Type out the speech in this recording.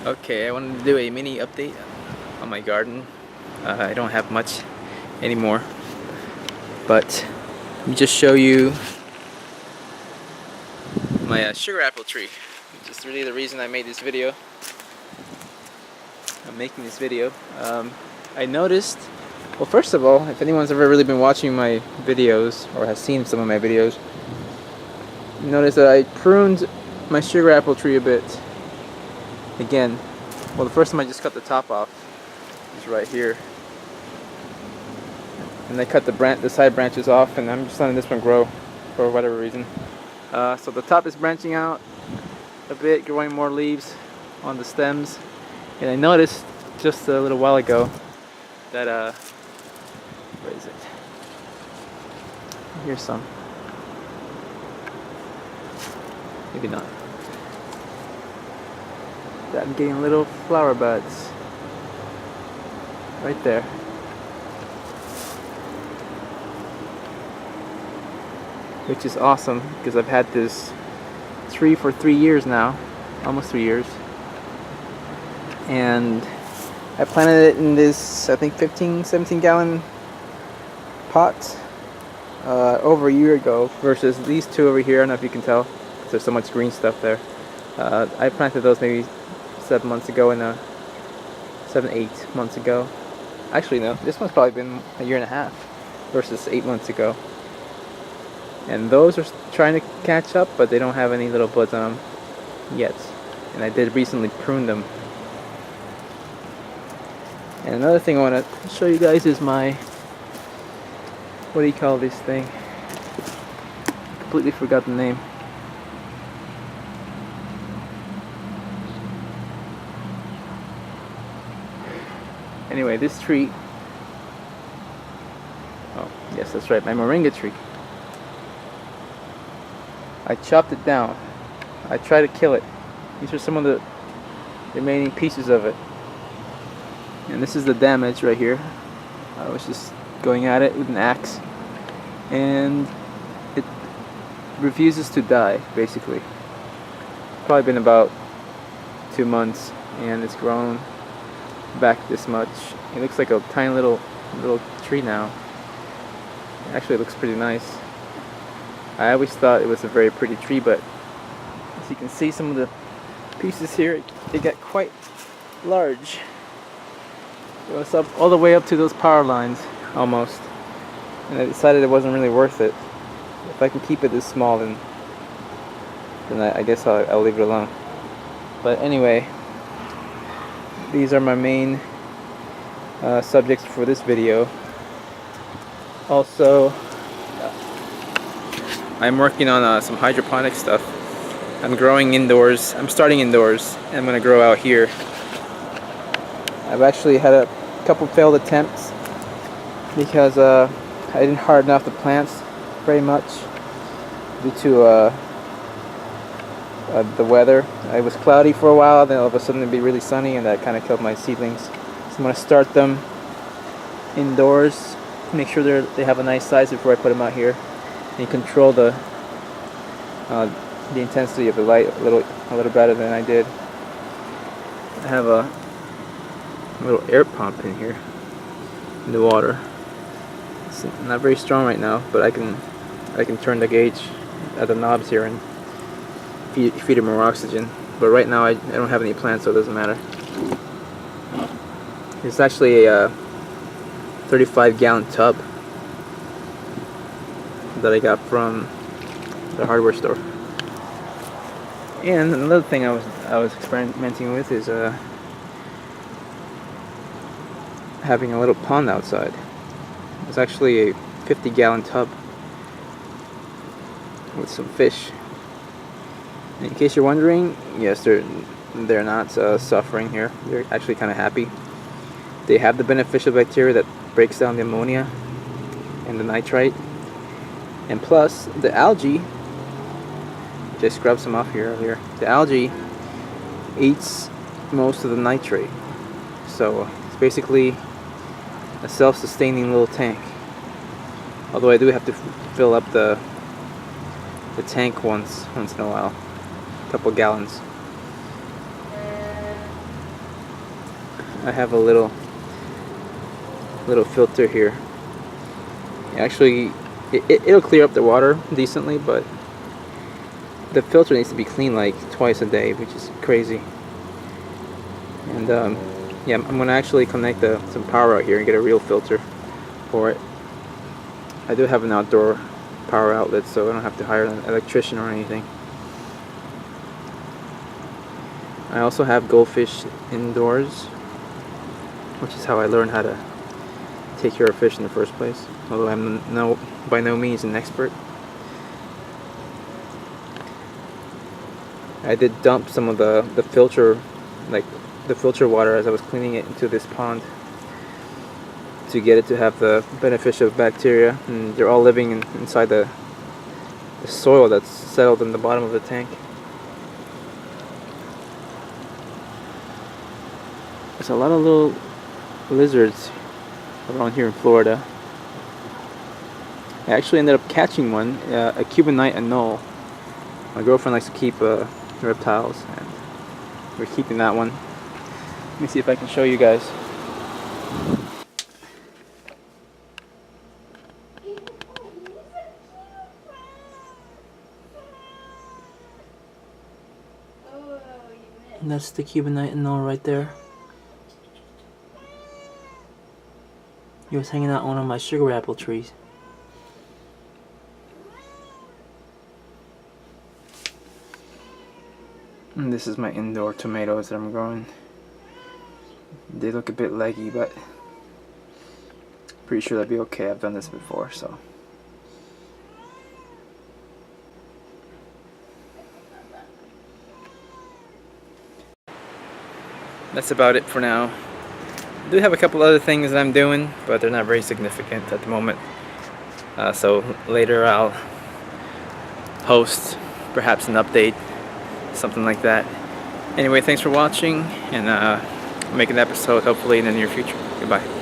Okay, I wanted to do a mini update on my garden. I don't have much anymore, but let me just show you my sugar apple tree, which is really the reason I made this video. I'm making this video. I noticed, well, first of all, if anyone's ever really been watching my videos or has seen some of my videos, you notice that I pruned my sugar apple tree a bit. Again, well, the first time I just cut the top off is right here, and I cut the side branches off, and I'm just letting this one grow for whatever reason. So the top is branching out a bit, growing more leaves on the stems, and I noticed just a little while ago that where is it? Here's some. Maybe not. That I'm getting little flower buds right there. Which is awesome because I've had this tree for 3 years now, almost 3 years, and I planted it in this, I think, 15-17 gallon pot over a year ago versus these two over here. I don't know if you can tell because there's so much green stuff there. I planted those maybe 7 months ago and 7-8 months ago. Actually, no, this one's probably been a year and a half versus 8 months ago. And those are trying to catch up, but they don't have any little buds on them yet. And I did recently prune them. And another thing I want to show you guys is my, what do you call this thing? Completely forgot the name. Anyway, this tree, oh yes, that's right, my moringa tree. I chopped it down. I tried to kill it. These are some of the remaining pieces of it. And this is the damage right here. I was just going at it with an axe, and it refuses to die, basically. Probably been about 2 months, and it's grown back this much. It looks like a tiny little tree now. Actually, it looks pretty nice. I always thought it was a very pretty tree, but as you can see, some of the pieces here, they got quite large. It was up all the way up to those power lines, almost. And I decided it wasn't really worth it. If I can keep it this small, then I guess I'll leave it alone. But anyway, these are my main subjects for this video. Also, I'm working on some hydroponic stuff. I'm growing indoors. I'm starting indoors, and I'm going to grow out here. I've actually had a couple failed attempts because I didn't harden off the plants very much due to the weather. It was cloudy for a while, then all of a sudden it'd be really sunny, and that kind of killed my seedlings. So I'm going to start them indoors, make sure they have a nice size before I put them out here, and control the intensity of the light a little better than I did. I have a little air pump in here in the water. It's not very strong right now, but I can turn the gauge at the knobs here and feed it more oxygen. But right now I don't have any plants, so it doesn't matter. It's actually a 35-gallon tub that I got from the hardware store. And another thing I was experimenting with is having a little pond outside. It's actually a 50-gallon tub with some fish. In case you're wondering, yes, they're not suffering here. They're actually kind of happy. They have the beneficial bacteria that breaks down the ammonia and the nitrite, and plus the algae. Just scrubbed some off here earlier. The algae eats most of the nitrate, so it's basically a self-sustaining little tank. Although I do have to fill up the tank once in a while, a couple gallons. I have a little filter here. Actually, it'll clear up the water decently, but the filter needs to be cleaned like twice a day, which is crazy. And yeah, I'm gonna actually connect some power out here and get a real filter for it. I do have an outdoor power outlet, so I don't have to hire an electrician or anything. I also have goldfish indoors, which is how I learned how to take care of fish in the first place, although I'm by no means an expert. I did dump some of the filter, like the filter water, as I was cleaning it into this pond to get it to have the beneficial bacteria, and they're all living inside the soil that's settled in the bottom of the tank. There's a lot of little lizards around here in Florida. I actually ended up catching one, a Cubanite anole. My girlfriend likes to keep reptiles, and we're keeping that one. Let me see if I can show you guys. And that's the Cubanite anole right there. He was hanging out on one of my sugar apple trees. And this is my indoor tomatoes that I'm growing. They look a bit leggy, but pretty sure that'll be okay. I've done this before, so. That's about it for now. I do have a couple other things that I'm doing, but they're not very significant at the moment. So later I'll post perhaps an update, something like that. Anyway, thanks for watching, and I'll make an episode hopefully in the near future. Goodbye.